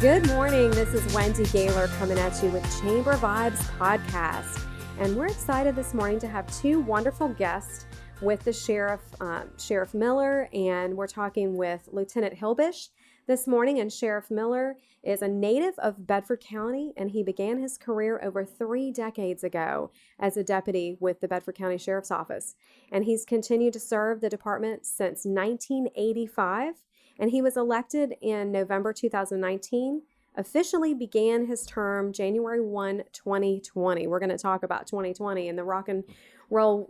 Good morning. This is Wendy Gaylor coming at you with Chamber Vibes Podcast. And we're excited this morning to have two wonderful guests with the Sheriff Miller, and we're talking with Lieutenant Hilbish this morning. And Sheriff Miller is a native of Bedford County, and he began his career over 3 decades ago as a deputy with the Bedford County Sheriff's Office. And he's continued to serve the department since 1985. And he was elected in November 2019, officially began his term January 1, 2020. We're going to talk about 2020 and the rock and roll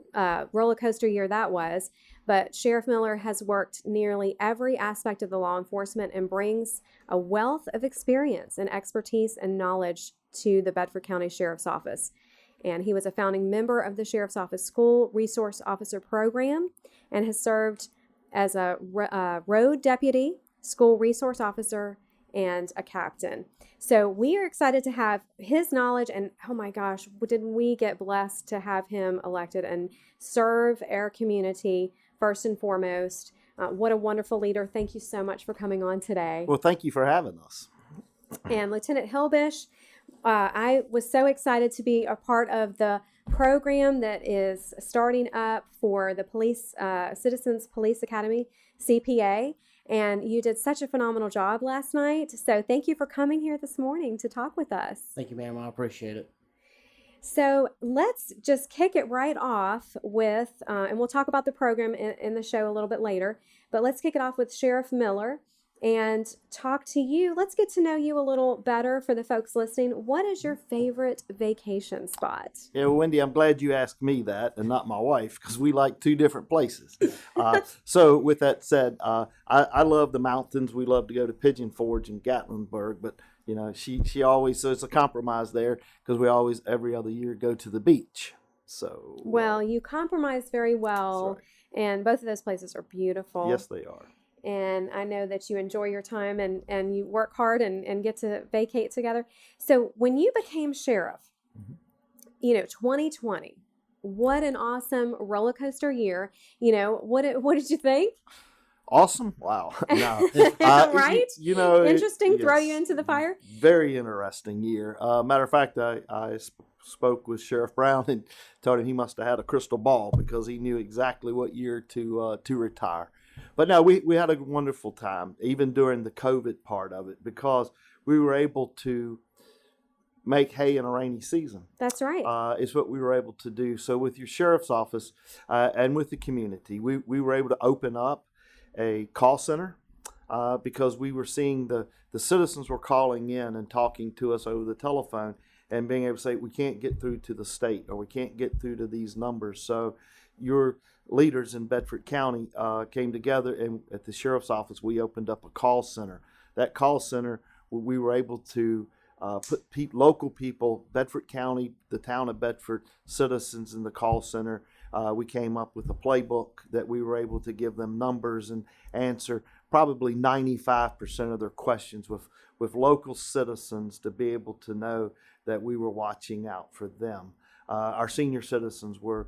roller coaster year that was. But Sheriff Miller has worked nearly every aspect of the law enforcement and brings a wealth of experience and expertise and knowledge to the Bedford County Sheriff's Office. And he was a founding member of the Sheriff's Office School Resource Officer Program and has served as a road deputy, school resource officer, and a captain. So we are excited to have his knowledge, and oh my gosh, didn't we get blessed to have him elected and serve our community first and foremost. What a wonderful leader. Thank you so much for coming on today. Well, thank you for having us. And Lieutenant Hilbish, I was so excited to be a part of the program that is starting up for the Citizens Police Academy, CPA, and you did such a phenomenal job last night. So thank you for coming here this morning to talk with us. Thank you, ma'am. I appreciate it. So let's just kick it right off with, and we'll talk about the program in the show a little bit later, but let's kick it off with Sheriff Miller and talk to you. Let's get to know you a little better for the folks listening. What is your favorite vacation spot? Yeah, well, Wendy, I'm glad you asked me that and not my wife, because we like 2 different places. So with that said, I love the mountains. We love to go to Pigeon Forge and Gatlinburg, but you know, she always, so it's a compromise there because we always every other year go to the beach. So well, you compromise very well, right. And both of those places are beautiful. Yes, they are. And I know that you enjoy your time and you work hard and get to vacate together. So when you became sheriff, 2020, what an awesome roller coaster year. What did you think? Awesome. Wow. No. Right? Interesting. Yes, throw you into the fire. Very interesting year. Matter of fact, I spoke with Sheriff Brown and told him he must have had a crystal ball because he knew exactly what year to retire. But no, we had a wonderful time, even during the COVID part of it, because we were able to make hay in a rainy season. That's right. It's what we were able to do. So with your sheriff's office and with the community, we were able to open up a call center because we were seeing the citizens were calling in and talking to us over the telephone and being able to say, we can't get through to the state or we can't get through to these numbers. So your leaders in Bedford County came together, and at the sheriff's office, we opened up a call center. That call center, we were able to put local people, Bedford County, the town of Bedford, citizens in the call center. We came up with a playbook that we were able to give them numbers and answer probably 95% of their questions with local citizens to be able to know that we were watching out for them. Our senior citizens were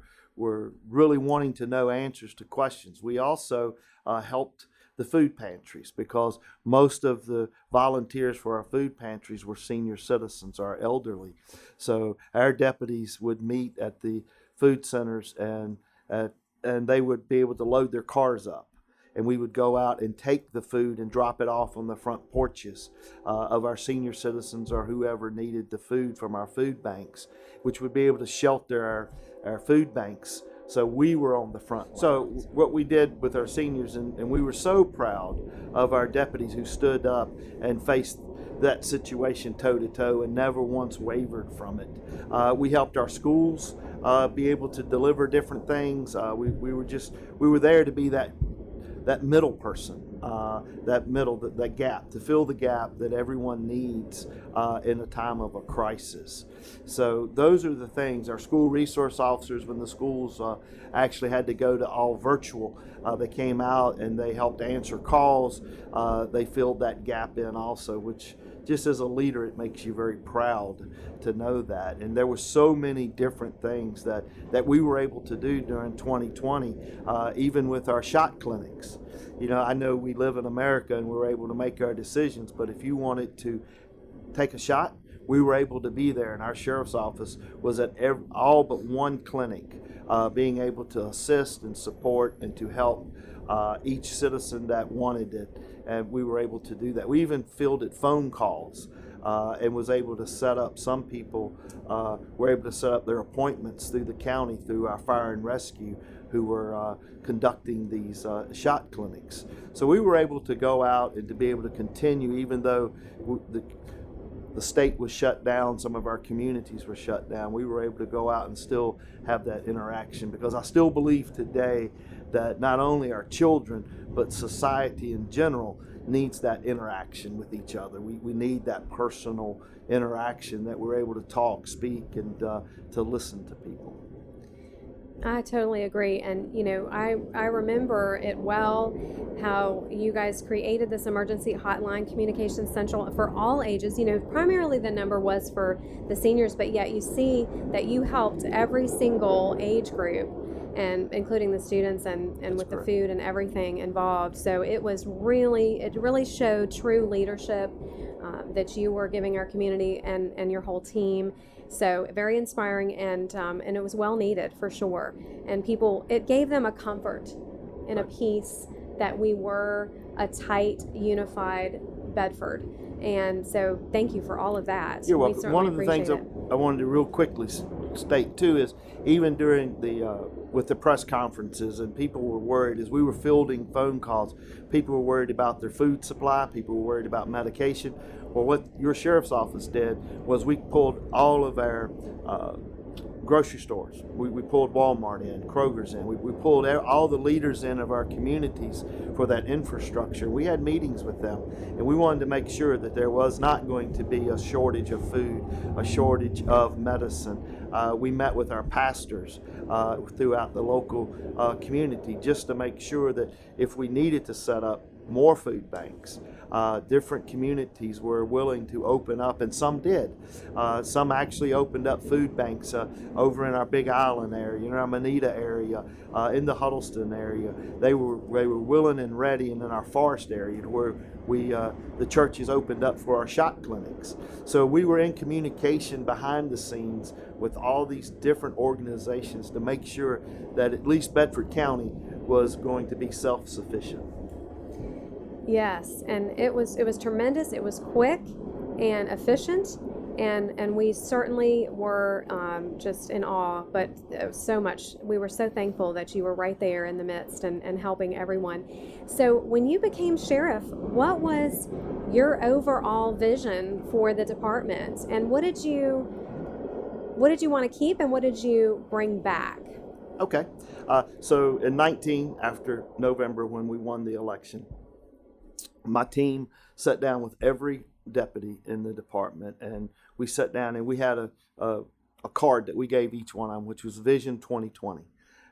really wanting to know answers to questions. We also helped the food pantries because most of the volunteers for our food pantries were senior citizens, our elderly. So our deputies would meet at the food centers and they would be able to load their cars up. And we would go out and take the food and drop it off on the front porches of our senior citizens or whoever needed the food from our food banks, which would be able to shelter our food banks. So we were on the front line. So what we did with our seniors, and we were so proud of our deputies who stood up and faced that situation toe to toe and never once wavered from it. We helped our schools be able to deliver different things. We were there to be that middle person, that gap, to fill the gap that everyone needs in a time of a crisis. So those are the things. Our school resource officers, when the schools actually had to go to all virtual, they came out and they helped answer calls. They filled that gap in also, which just as a leader, it makes you very proud to know that. And there were so many different things that we were able to do during 2020, even with our shot clinics. I know we live in America and we're able to make our decisions, but if you wanted to take a shot, we were able to be there, and our sheriff's office was at all but one clinic, being able to assist and support and to help each citizen that wanted it, and we were able to do that. We even fielded phone calls and was able to set up, some people were able to set up their appointments through the county, through our fire and rescue, who were conducting these shot clinics. So we were able to go out and to be able to continue, even though the state was shut down, some of our communities were shut down. We were able to go out and still have that interaction, because I still believe today that not only our children, but society in general needs that interaction with each other. We need that personal interaction, that we're able to talk, speak, and to listen to people. I totally agree. And, I remember it well how you guys created this emergency hotline, communication central for all ages. Primarily the number was for the seniors, but yet you see that you helped every single age group, and including the students and with the food and everything involved. So it really showed true leadership that you were giving our community and your whole team. So very inspiring, and it was well needed for sure. And it gave them a comfort and a peace that we were a tight, unified Bedford. And so thank you for all of that. You're welcome. One of the things I wanted to real quickly state too is, even during with the press conferences, and people were worried as we were fielding phone calls, people were worried about their food supply, people were worried about medication. Well, what your sheriff's office did was we pulled all of our grocery stores. We pulled Walmart in, Kroger's in. We pulled all the leaders in of our communities for that infrastructure. We had meetings with them, and we wanted to make sure that there was not going to be a shortage of food, a shortage of medicine. We met with our pastors throughout the local community, just to make sure that if we needed to set up more food banks, different communities were willing to open up, and some did. Some actually opened up food banks over in our Big Island area, in our Manita area, in the Huddleston area. They were willing and ready, and in our Forest area where the churches opened up for our shot clinics. So we were in communication behind the scenes with all these different organizations to make sure that at least Bedford County was going to be self-sufficient. Yes, and it was tremendous. It was quick and efficient, and we certainly were just in awe. But so much, we were so thankful that you were right there in the midst and helping everyone. So when you became sheriff, what was your overall vision for the department, and what did you want to keep, and what did you bring back? Okay, so in 19, after November when we won the election, my team sat down with every deputy in the department, and we sat down and we had a card that we gave each one of them, which was Vision 2020.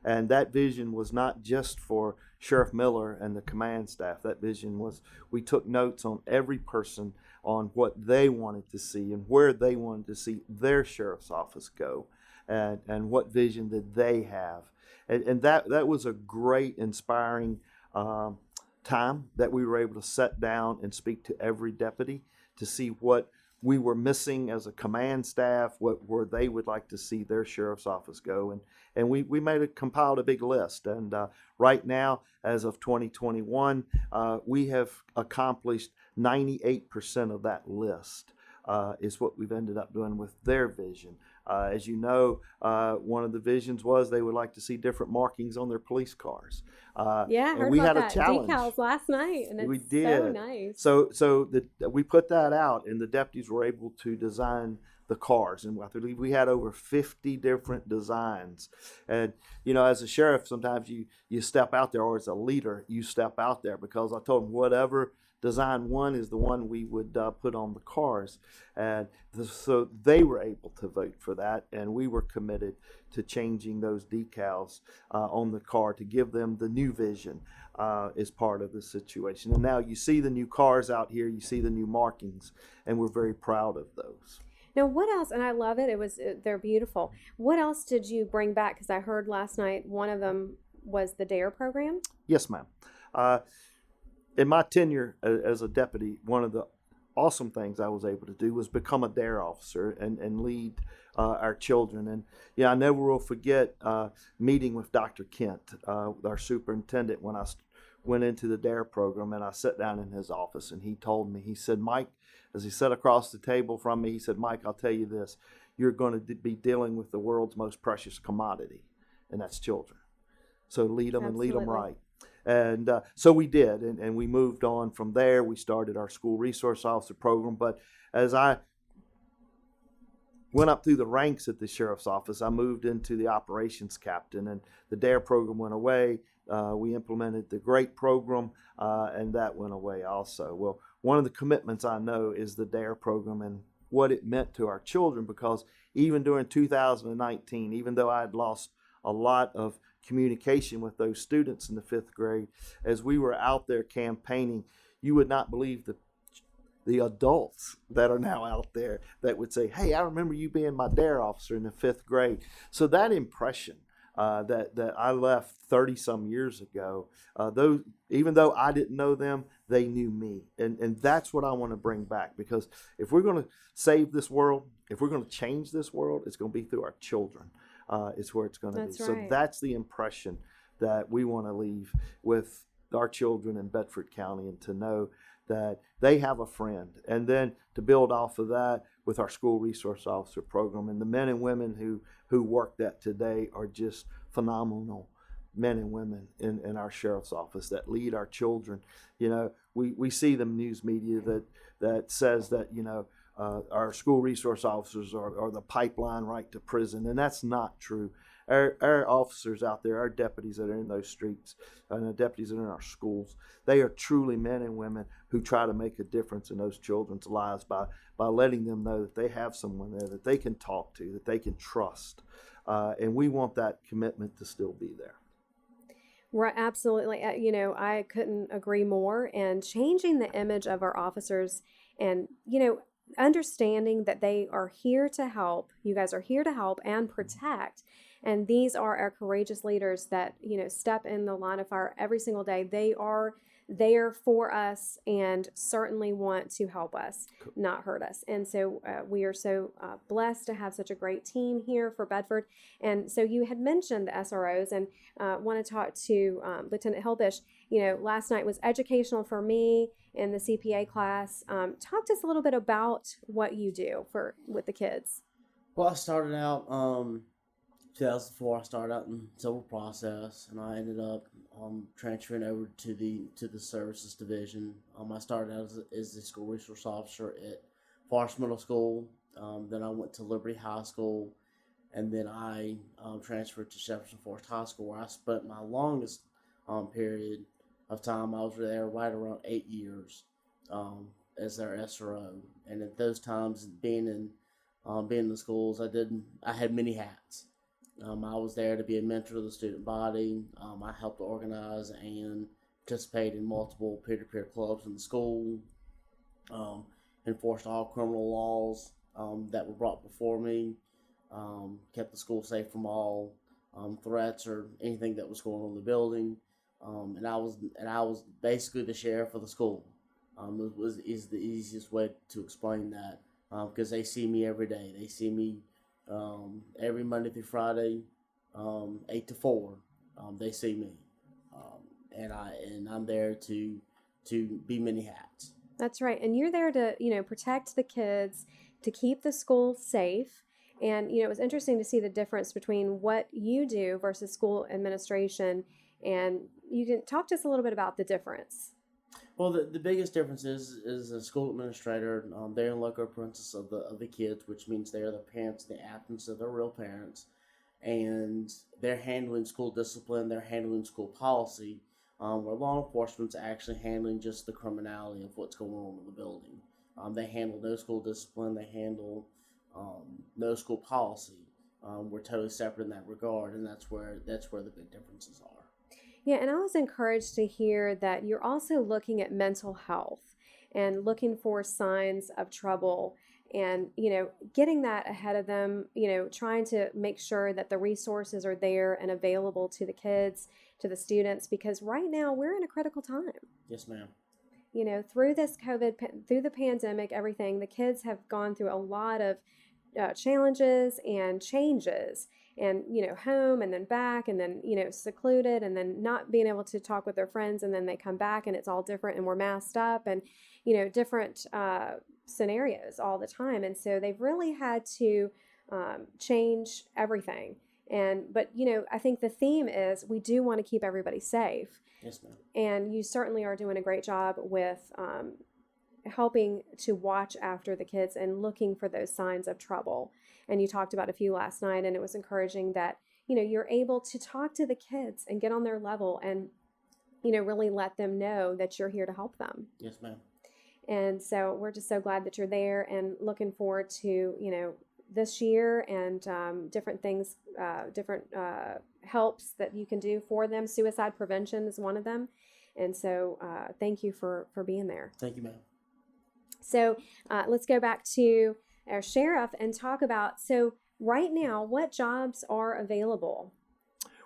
And that vision was not just for Sheriff Miller and the command staff. That vision was, we took notes on every person on what they wanted to see and where they wanted to see their sheriff's office go, and what vision did they have. And that was a great, inspiring time that we were able to sit down and speak to every deputy to see what we were missing as a command staff, where they would like to see their sheriff's office go. And we compiled a big list. And right now, as of 2021, we have accomplished 98% of that list. Is what we've ended up doing with their vision. As you know, one of the visions was they would like to see different markings on their police cars. Yeah, I heard we about had that. A challenge. Decals last night, and We it's did. so nice. So we put that out, and the deputies were able to design the cars, and I believe we had over 50 different designs. And as a sheriff, sometimes you step out there, or as a leader, you step out there, because I told them whatever design one is the one we would put on the cars. And so they were able to vote for that, and we were committed to changing those decals on the car to give them the new vision as part of the situation. And now you see the new cars out here, you see the new markings, and we're very proud of those. Now, what else? And I love it. They're beautiful. What else did you bring back? Because I heard last night one of them was the DARE program. Yes, ma'am. In my tenure as a deputy, one of the awesome things I was able to do was become a DARE officer and lead our children. And yeah, I never will forget meeting with Dr. Kent, our superintendent, when I went into the DARE program, and I sat down in his office, and he told me, he said, Mike, as he sat across the table from me, he said, Mike, I'll tell you this, you're going to be dealing with the world's most precious commodity, and that's children. So lead them and lead them right. And so we did, and we moved on from there. We started our school resource officer program. But as I went up through the ranks at the sheriff's office, I moved into the operations captain, and the DARE program went away. We implemented the GREAT program, and that went away also. Well, one of the commitments I know is the DARE program and what it meant to our children, because even during 2019, even though I had lost a lot of communication with those students in the 5th grade, as we were out there campaigning, you would not believe the adults that are now out there that would say, hey, I remember you being my DARE officer in the 5th grade. So that impression that I left 30 some years ago, even though I didn't know them, they knew me. And that's what I want to bring back, because if we're going to save this world, if we're going to change this world, it's going to be through our children. It's where it's going to be. Right. So that's the impression that we want to leave with our children in Bedford County, and to know that they have a friend. And then to build off of that with our school resource officer program, and the men and women who work that today are just phenomenal men and women in our sheriff's office that lead our children. You know, we see the news media that says that, you know, our school resource officers are the pipeline right to prison, and that's not true. Our officers out there, our deputies that are in those streets, and the deputies that are in our schools, they are truly men and women who try to make a difference in those children's lives by letting them know that they have someone there that they can talk to, that they can trust. And we want that commitment to still be there. Right, absolutely. You know, I couldn't agree more. And changing the image of our officers, and, you know, understanding that they are here to help. You guys are here to help and protect. And these are our courageous leaders that, you know, step in the line of fire every single day. They are there for us and certainly want to help us, not hurt us. And so we are so blessed to have such a great team here for Bedford. And so you had mentioned the SROs, and want to talk to Lieutenant Hilbish. You know, last night was educational for me in the CPA class. Talk to us a little bit about what you do with the kids. Well, I started out 2004. I started out in civil process, and I ended up transferring over to the services division. I started out as the school resource officer at Forest Middle School. Then I went to Liberty High School, and then I transferred to Jefferson Forest High School, where I spent my longest period of time. I was there right around 8 years as their SRO, and at those times, being in the schools, I had many hats. I was there to be a mentor to the student body. I helped organize and participate in multiple peer-to-peer clubs in the school, enforced all criminal laws that were brought before me, kept the school safe from all threats or anything that was going on in the building, and I was basically the sheriff of the school. Is the easiest way to explain that, because they see me every day. They see me every Monday through Friday, 8 to 4. They see me, and I'm there to be many hats. That's right. And you're there to, you know, protect the kids, to keep the school safe. And, you know, it was interesting to see the difference between what you do versus school administration. And you can talk to us a little bit about the difference. Well, the biggest difference is a school administrator. They're in loco parentis of the kids, which means they are the parents, the absence of their real parents, and they're handling school discipline. They're handling school policy, where law enforcement's actually handling just the criminality of what's going on in the building. They handle no school discipline. They handle no school policy. We're totally separate in that regard, and that's where the big differences are. Yeah, and I was encouraged to hear that you're also looking at mental health and looking for signs of trouble and, getting that ahead of them, trying to make sure that the resources are there and available to the kids, to the students, because right now we're in a critical time. Yes, ma'am. Through this through the pandemic, everything, the kids have gone through a lot of challenges and changes, and home and then back and then secluded and then not being able to talk with their friends, and then they come back and it's all different and we're masked up and different scenarios all the time, and so they've really had to change everything. But I think the theme is we do want to keep everybody safe. Yes, ma'am. And you certainly are doing a great job with helping to watch after the kids and looking for those signs of trouble. And you talked about a few last night, and it was encouraging that, you're able to talk to the kids and get on their level and, really let them know that you're here to help them. Yes, ma'am. And so we're just so glad that you're there and looking forward to, this year and different things, different helps that you can do for them. Suicide prevention is one of them. And so thank you for being there. Thank you, ma'am. So let's go back to our sheriff and talk about, so right now, what jobs are available?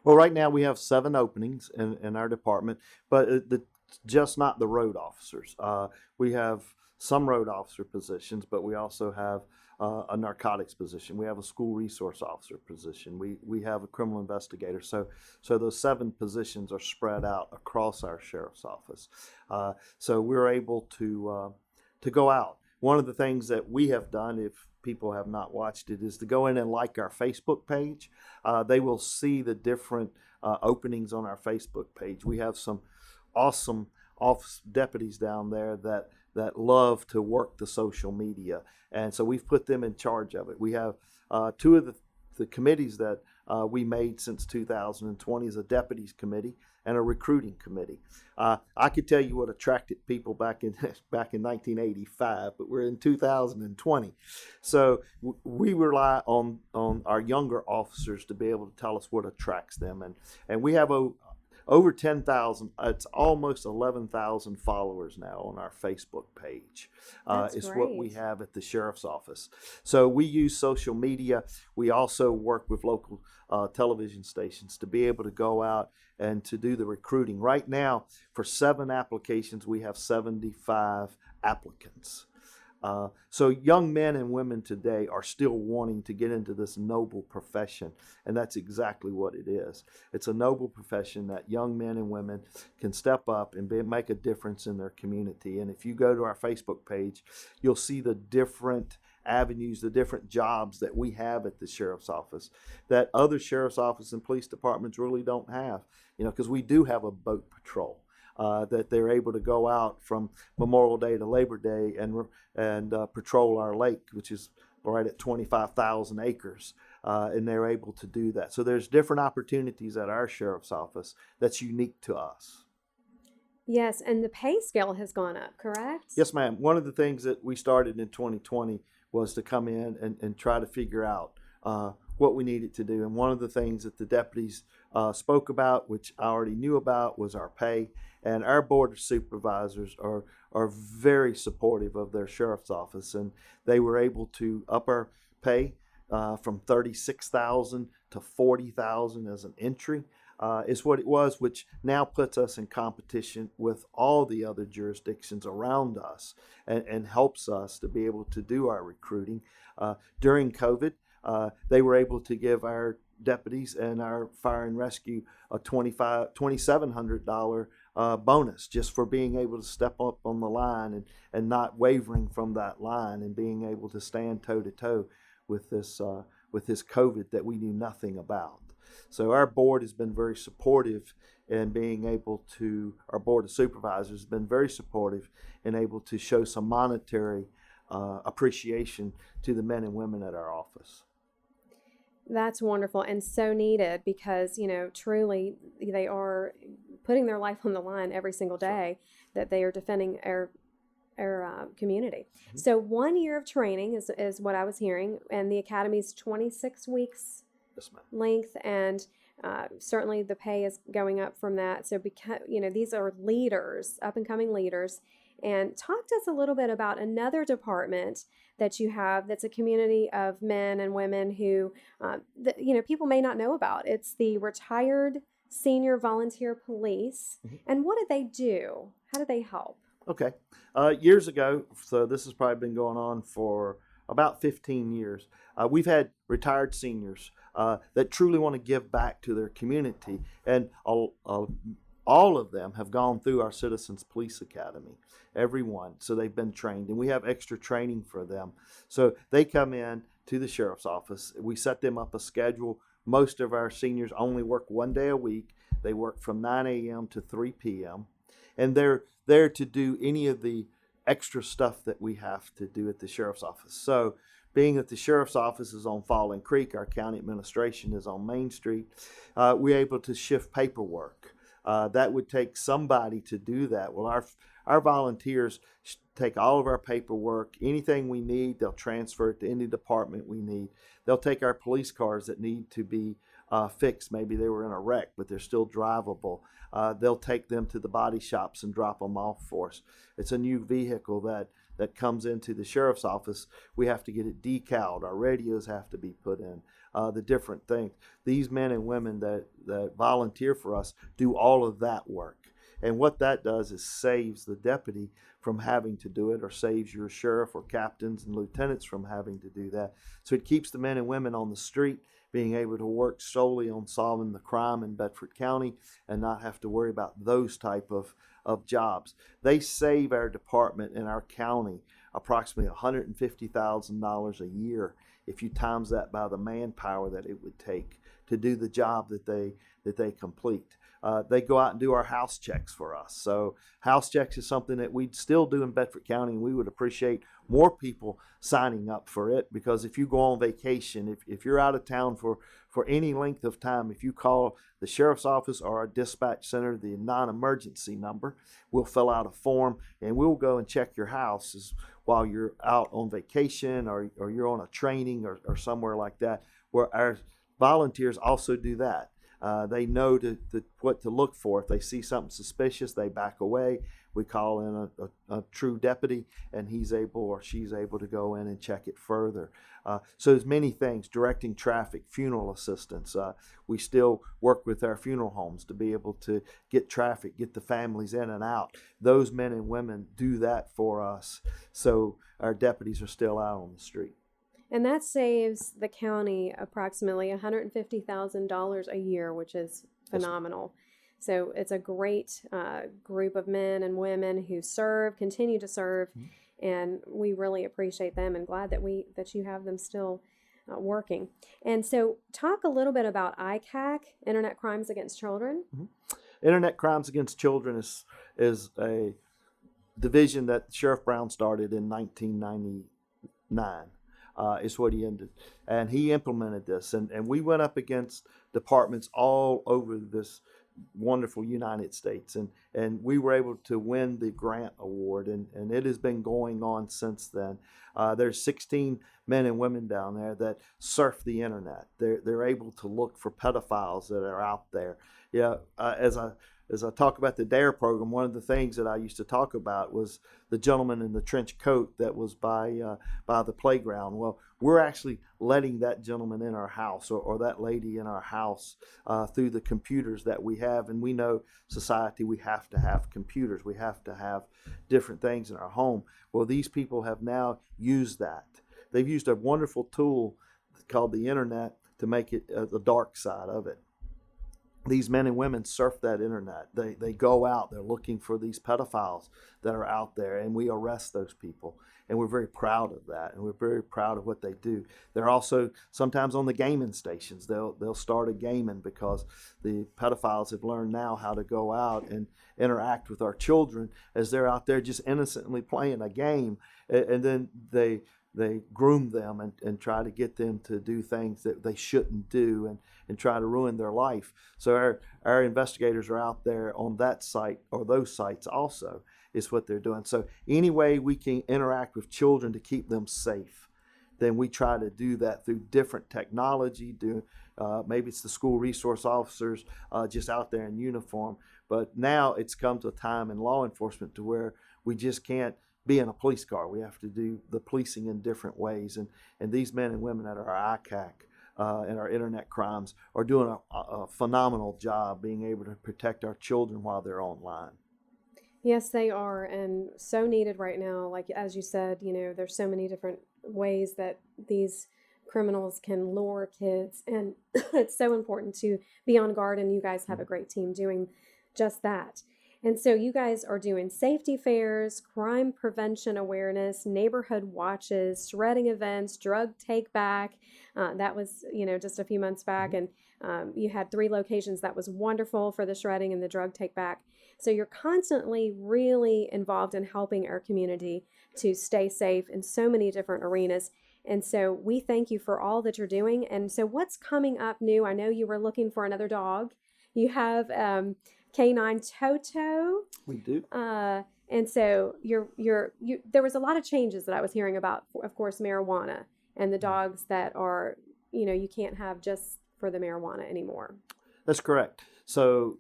Well, right now we have 7 openings in our department, but it's just not the road officers. We have some road officer positions, but we also have a narcotics position. We have a school resource officer position. We have a criminal investigator. So those 7 positions are spread out across our sheriff's office. So we're able to go out. One of the things that we have done, if people have not watched it, is to go in and like our Facebook page. They will see the different openings on our Facebook page. We have some awesome office deputies down there that love to work the social media, and so we've put them in charge of it. We have 2 of the committees that we made since 2020 is a deputies committee and a recruiting committee. I could tell you what attracted people back in 1985, but we're in 2020. So we rely on our younger officers to be able to tell us what attracts them. And we have over 10,000, it's almost 11,000 followers now on our Facebook page. It's great. what we have at the sheriff's office. So we use social media. We also work with local television stations to be able to go out and to do the recruiting. Right now, for 7 applications, we have 75 applicants. So young men and women today are still wanting to get into this noble profession, and that's exactly what it is. It's a noble profession that young men and women can step up and make a difference in their community. And if you go to our Facebook page, you'll see the different avenues, the different jobs that we have at the sheriff's office that other sheriff's office and police departments really don't have, because we do have a boat patrol. That they're able to go out from Memorial Day to Labor Day and patrol our lake, which is right at 25,000 acres, and they're able to do that. So there's different opportunities at our sheriff's office that's unique to us. Yes, and the pay scale has gone up, correct? Yes, ma'am. One of the things that we started in 2020 was to come in and try to figure out what we needed to do. And one of the things that the deputies spoke about, which I already knew about, was our pay. And our board of supervisors are very supportive of their sheriff's office, and they were able to up our pay from $36,000 to $40,000 as an entry. Is what it was, which now puts us in competition with all the other jurisdictions around us and helps us to be able to do our recruiting. During COVID, they were able to give our deputies and our fire and rescue a $2,700 bonus just for being able to step up on the line and not wavering from that line and being able to stand toe-to-toe with this COVID that we knew nothing about. So our board has been very supportive in being able to, our board of supervisors has been very supportive and able to show some monetary appreciation to the men and women at our office. That's wonderful and so needed because, truly they are putting their life on the line every single day, that they are defending our community. Mm-hmm. So 1 year of training is what I was hearing, and the academy is 26 weeks Yes, ma'am. length, and certainly the pay is going up from that. So because these are leaders, up and coming leaders. And talk to us a little bit about another department that you have that's a community of men and women who people may not know about. It's the Retired Senior Volunteer Police. Mm-hmm. And what do they do? How do they help? Okay. Years ago, so this has probably been going on for about 15 years, we've had retired seniors that truly want to give back to their community. And all of them have gone through our Citizens Police Academy, everyone. So they've been trained, and we have extra training for them. So they come in to the sheriff's office. We set them up a schedule. Most of our seniors only work 1 day a week. They work from 9 a.m. to 3 p.m. And they're there to do any of the extra stuff that we have to do at the sheriff's office. So being that the sheriff's office is on Falling Creek, our county administration is on Main Street, we're able to shift paperwork. That would take somebody to do that. Well, our volunteers take all of our paperwork, anything we need, they'll transfer it to any department we need. They'll take our police cars that need to be fixed. Maybe they were in a wreck, but they're still drivable. They'll take them to the body shops and drop them off for us. It's a new vehicle that comes into the sheriff's office. We have to get it decaled. Our radios have to be put in, the different things. These men and women that volunteer for us do all of that work. And what that does is saves the deputy from having to do it, or saves your sheriff or captains and lieutenants from having to do that. So it keeps the men and women on the street being able to work solely on solving the crime in Bedford County and not have to worry about those type of jobs. They save our department and our county approximately $150,000 a year if you times that by the manpower that it would take to do the job that they complete. They go out and do our house checks for us. So house checks is something that we'd still do in Bedford County, and we would appreciate more people signing up for it, because if you go on vacation, if you're out of town for any length of time, if you call the sheriff's office or our dispatch center, the non-emergency number, we'll fill out a form and we'll go and check your houses while you're out on vacation or you're on a training or somewhere like that, where our volunteers also do that. They know what to look for. If they see something suspicious, they back away. We call in a true deputy, and he's able or she's able to go in and check it further. So there's many things, directing traffic, funeral assistance. We still work with our funeral homes to be able to get traffic, get the families in and out. Those men and women do that for us, so our deputies are still out on the street. And that saves the county approximately $150,000 a year, which is phenomenal. So it's a great group of men and women who continue to serve, and we really appreciate them and glad that you have them still working. And so talk a little bit about ICAC, Internet Crimes Against Children. Mm-hmm. Internet Crimes Against Children is a division that Sheriff Brown started in 1999. Is what he ended. And he implemented this. And we went up against departments all over this wonderful United States. And we were able to win the grant award. And it has been going on since then. There's 16 men and women down there that surf the internet. They're able to look for pedophiles that are out there. As I talk about the DARE program, one of the things that I used to talk about was the gentleman in the trench coat that was by the playground. Well, we're actually letting that gentleman in our house or that lady in our house through the computers that we have. And we know society, we have to have computers. We have to have different things in our home. Well, these people have now used that. They've used a wonderful tool called the internet to make it the dark side of it. These men and women surf that internet. They go out. They're looking for these pedophiles that are out there, and we arrest those people. And we're very proud of that, and we're very proud of what they do. They're also sometimes on the gaming stations. They'll start a gaming because the pedophiles have learned now how to go out and interact with our children as they're out there just innocently playing a game, and then they groom them and try to get them to do things that they shouldn't do and try to ruin their life. So our investigators are out there on that site or those sites also is what they're doing. So any way we can interact with children to keep them safe, then we try to do that through different technology. Maybe it's the school resource officers just out there in uniform. But now it's come to a time in law enforcement to where we just can't be in a police car. We have to do the policing in different ways. And these men and women at our ICAC and our internet crimes are doing a phenomenal job being able to protect our children while they're online. Yes, they are, and so needed right now. Like, as you said, there's so many different ways that these criminals can lure kids, and it's so important to be on guard, and you guys have a great team doing just that. And so you guys are doing safety fairs, crime prevention awareness, neighborhood watches, shredding events, drug take back. That was, just a few months back, and you had 3 locations. That was wonderful for the shredding and the drug take back. So you're constantly really involved in helping our community to stay safe in so many different arenas. And so we thank you for all that you're doing. And so what's coming up new? I know you were looking for another dog. You have Canine Toto. We do. And so there was a lot of changes that I was hearing about, of course, marijuana and the dogs that are, you can't have just for the marijuana anymore. That's correct. So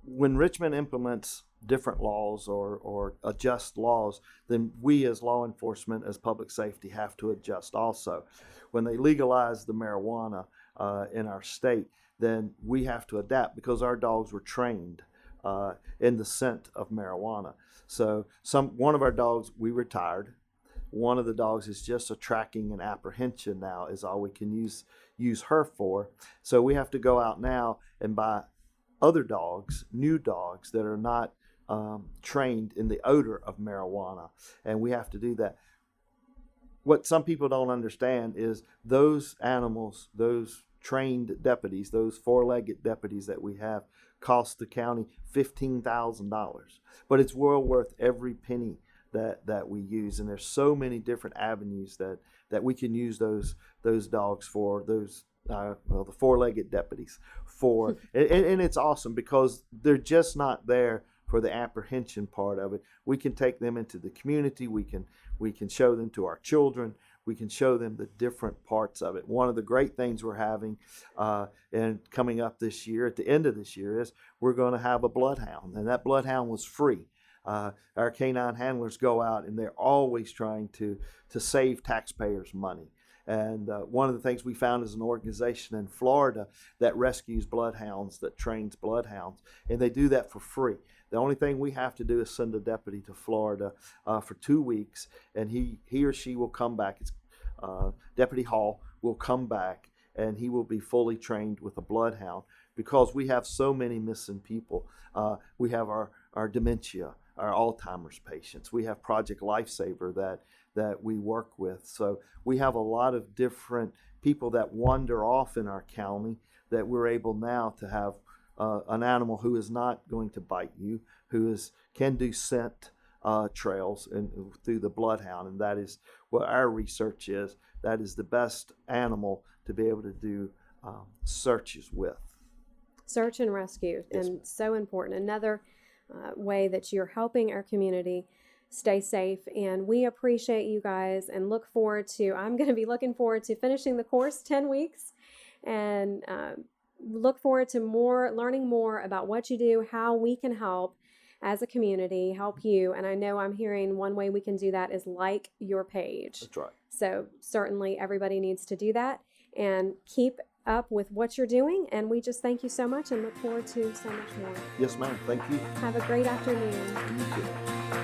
when Richmond implements different laws or adjust laws, then we as law enforcement, as public safety, have to adjust also. When they legalize the marijuana in our state, then we have to adapt because our dogs were trained in the scent of marijuana. So one of our dogs, we retired. One of the dogs is just a tracking and apprehension now is all we can use her for. So we have to go out now and buy other dogs, new dogs that are not trained in the odor of marijuana, and we have to do that. What some people don't understand is those animals, those trained deputies, those 4-legged deputies that we have, cost the county $15,000, but it's well worth every penny that we use. And there's so many different avenues that we can use those dogs for, those the 4-legged deputies for. And it's awesome because they're just not there for the apprehension part of it. We can take them into the community. We can show them to our children. We can show them the different parts of it. One of the great things we're having and coming up this year, at the end of this year, is we're going to have a bloodhound, and that bloodhound was free. Our canine handlers go out and they're always trying to save taxpayers money. And one of the things we found is an organization in Florida that rescues bloodhounds, that trains bloodhounds, and they do that for free. The only thing we have to do is send a deputy to Florida for 2 weeks, and he or she will come back. Deputy Hall will come back, and he will be fully trained with a bloodhound because we have so many missing people. We have our dementia, our Alzheimer's patients. We have Project Lifesaver that we work with. So we have a lot of different people that wander off in our county that we're able now to have an animal who is not going to bite you, can do scent trails and through the bloodhound, and that is what our research is. That is the best animal to be able to do searches with. Search and rescue, Yes. And so important. Another way that you're helping our community stay safe, and we appreciate you guys and I'm going to be looking forward to finishing the course, 10 weeks, and look forward to learning more about what you do, how we can help as a community, help you. And I know I'm hearing one way we can do that is like your page. That's right. So certainly everybody needs to do that and keep up with what you're doing. And we just thank you so much and look forward to so much more. Yes, ma'am. Thank you. Have a great afternoon. You too.